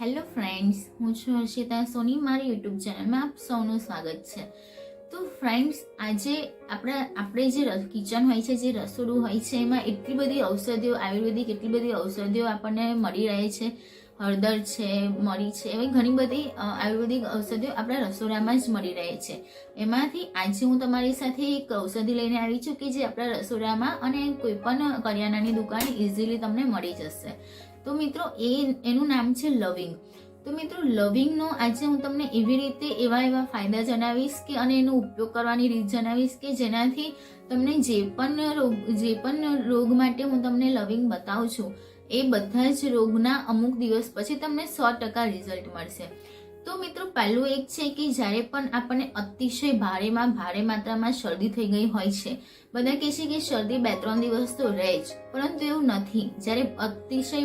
Hello friends, હું છું હર્ષિતા સોની. મારી યુટ્યુબ ચેનલમાં આપ સૌનું સ્વાગત છે. તો ફ્રેન્ડ્સ, આજે આપણે જે કિચન હોય છે, જે રસોડું હોય છે, એમાં એટલી બધી ઔષધિઓ, આયુર્વેદિક એટલી બધી ઔષધિઓ આપણને મળી રહે છે. હળદર છે, મરી છે, એવી ઘણી બધી આયુર્વેદિક ઔષધિઓ આપણા રસોડામાં જ મળી રહે છે. એમાંથી આજે હું તમારી સાથે એક ઔષધિ લઈને આવી છું કે જે આપણા રસોડામાં અને કોઈ પણ કરિયાણાની દુકાને ઇઝીલી તમને મળી જશે. તો મિત્રો, એનું નામ છે લવિંગ. તો મિત્રો, લવિંગનો આજે હું તમને એવી રીતે એવા ફાયદા જણાવીશ કે અને એનો ઉપયોગ કરવાની રીત જણાવીશ કે જેનાથી તમને જે પણ રોગ માટે હું તમને લવિંગ બતાવું છું એ બધા જ રોગના અમુક દિવસ પછી તમને 100% રિઝલ્ટ મળશે. તો મિત્રો, પહેલું એક છે કે જ્યારે પણ આપણને અતિશય ભારે માત્રામાં શરદી થઈ ગઈ હોય છે, બધા કહે છે કે શરદી 2-3 દિવસ તો રહે જ, પરંતુ એવું નથી. જ્યારે અતિશય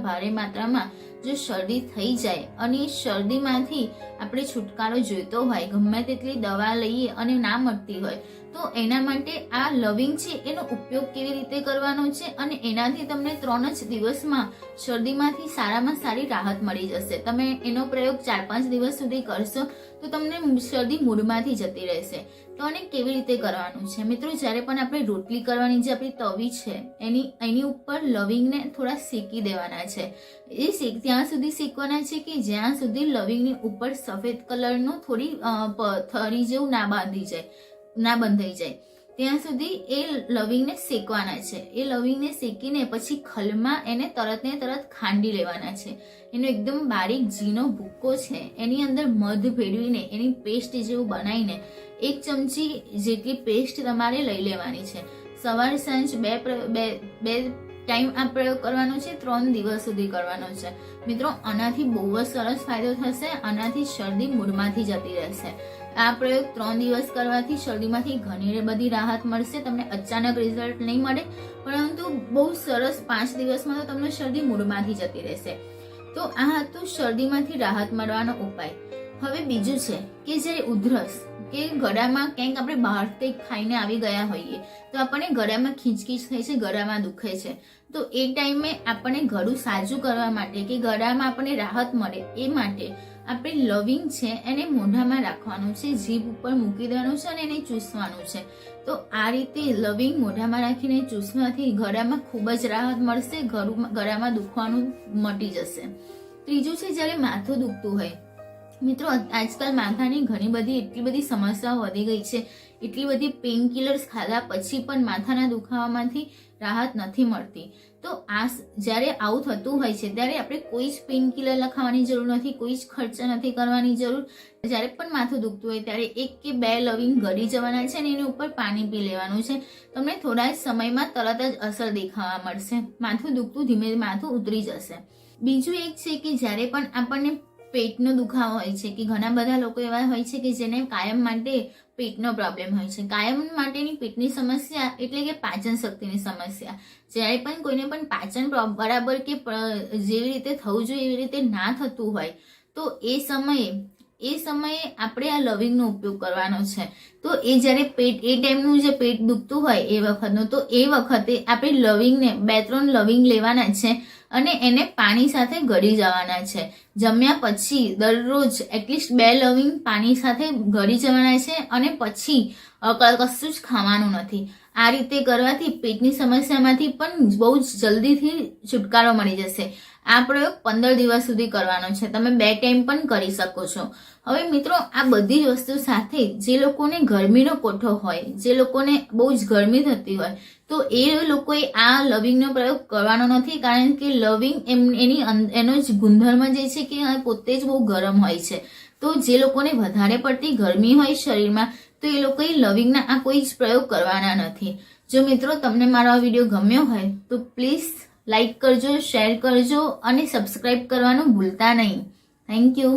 ભારે માત્રામાં જો શરદી થઈ જાય અને શરદીમાંથી આપણે છુટકારો જોઈતો હોય, ગમે તેટલી દવા લઈએ અને ના મળતી હોય, તો એના માટે આ લવિંગ છે એનો ઉપયોગ કેવી રીતે કરવાનો છે અને એનાથી તમને 3 જ દિવસમાં શરદીમાંથી સારામાં સારી રાહત મળી જશે. તમે એનો પ્રયોગ 4-5 દિવસ સુધી કરશો તો તમને શરદી મૂળમાંથી જતી રહેશે. તો આને કેવી રીતે કરવાનું છે મિત્રો? જ્યારે પણ આપણે રોટલી કરવાની જે આપણી તવી છે એની ઉપર લવિંગને થોડા શેકી દેવાના છે. એ ત્યાં સુધી શેકવાના છે કે જ્યાં સુધી લવિંગની ઉપર સફેદ કલરનું થોડી થરી જેવું ના બંધાઈ જાય ત્યાં સુધી એ લવિંગને શેકવાના છે. એ લવિંગને શેકીને પછી ખલમાં એને તરત ખાંડી લેવાના છે. એનો એકદમ બારીક ઝીણો ભૂક્કો છે, એની અંદર મધ ભેળવીને એની પેસ્ટ જેવું બનાવીને 1 ચમચી જેટલી પેસ્ટ તમારે લઈ લેવાની છે. સવાર સાંજ બે ટાઈમ આ પ્રયોગ કરવાનો છે. 3 દિવસ સુધી કરવાનો છે. મિત્રો, આનાથી બહુ જ સરસ ફાયદો થશે. આનાથી શરદી મૂળમાંથી જતી રહેશે. આ પ્રયોગ 3 દિવસ કરવાથી શરદીમાંથી ઘણી બધી રાહત મળશે. તમને અચાનક રિઝલ્ટ નહીં મળે, પરંતુ બહુ સરસ 5 દિવસમાં તો તમને શરદી મૂળમાંથી જતી રહેશે. તો આ હતું શરદીમાંથી રાહત મળવાનો ઉપાય. હવે બીજું છે કે જ્યારે ઉધરસ કે ગળામાં ક્યાંક આપણે બહાર કંઈક ખાઈને આવી ગયા હોઈએ તો આપણને ગળામાં ખીંચખીચ થાય છે, ગળામાં દુખે છે, તો એ ટાઈમે આપણને ગળું સાજું કરવા માટે કે ગળામાં આપણને રાહત મળે એ માટે આપણે લવિંગ છે એને મોઢામાં રાખવાનું છે, જીભ ઉપર મૂકી દેવાનું છે અને એને ચૂસવાનું છે. તો આ રીતે લવિંગ મોઢામાં રાખીને ચૂસવાથી ગળામાં ખૂબ જ રાહત મળશે, ગળામાં દુખવાનું મટી જશે. ત્રીજું છે જ્યારે માથું દુખતું હોય. મિત્રો, આજકાલ માથાની એટલી બધી સમસ્યાઓ વધી ગઈ છે. એટલી બધી પેઇન કિલર્સ ખાધા પછી પણ માથાના દુખાવામાંથી રાહત નથી મળતી. તો જ્યારે આવું થતું હોય છે ત્યારે આપણે કોઈ જ પેઇન કિલર લખાવવાની જરૂર નથી, કોઈ જ ખર્ચા નથી કરવાની જરૂર. જ્યારે પણ માથું દુખતું હોય ત્યારે 1 કે 2 લવિંગ ગળી જવાના છે અને એની ઉપર પાણી પી લેવાનું છે. તમને થોડા જ સમયમાં તરત જ અસર દેખાવા મળશે. માથું દુખતું ધીમે માથું ઉતરી જશે. બીજું એક છે કે જ્યારે પણ આપણને પેટનો દુખાવો હોય છે, કે ઘણા બધા લોકો એવા હોય છે કે જેને કાયમ માટે પેટનો પ્રોબ્લેમ હોય છે. કાયમ માટેની પેટની સમસ્યા એટલે કે પાચન શક્તિની સમસ્યા. જ્યારે પણ કોઈને પણ પાચન બરાબર કે જેવી રીતે થવું જોઈએ એવી રીતે ના થતું હોય તો એ સમયે આપણે આ લવિંગનો ઉપયોગ કરવાનો છે. તો એ જ્યારે એ ટાઈમનું જે પેટ દુખતું હોય એ વખતનું, તો એ વખતે આપણે લવિંગને 2-3 લવિંગ લેવાના છે અને એને પાણી સાથે ગળી જવાના છે. જમ્યા પછી દરરોજ એટલીસ્ટ 2 લવિંગ પાણી સાથે ગળી જવાના છે અને પછી કશું જ ખાવાનું નથી. આ રીતે કરવાથી પેટની સમસ્યામાંથી પણ બહુ જ જલ્દીથી છુટકારો મળી જશે. આ પ્રયોગ 15 દિવસ સુધી કરવાનો છે. તમે 2 ટાઈમ પણ કરી શકો છો. હવે મિત્રો, આ બધી જ વસ્તુ સાથે જે લોકોને ગરમીનો કોઠો હોય, જે લોકોને બહુ જ ગરમી થતી હોય, તો એ લોકોએ આ લવિંગનો પ્રયોગ કરવાનો નથી. કારણ કે લવિંગ એનો જ ગુણધર્મ જે છે કે પોતે જ બહુ ગરમ હોય છે. તો જે લોકોને વધારે પડતી ગરમી હોય શરીરમાં, તો એ લોકોએ લવિંગના આ કોઈ જ પ્રયોગ કરવાના નથી. જો મિત્રો, તમને મારો આ વિડીયો ગમ્યો હોય તો પ્લીઝ લાઈક કરજો, શેર કરજો અને સબસ્ક્રાઈબ કરવાનું ભૂલતા નહીં. Thank you.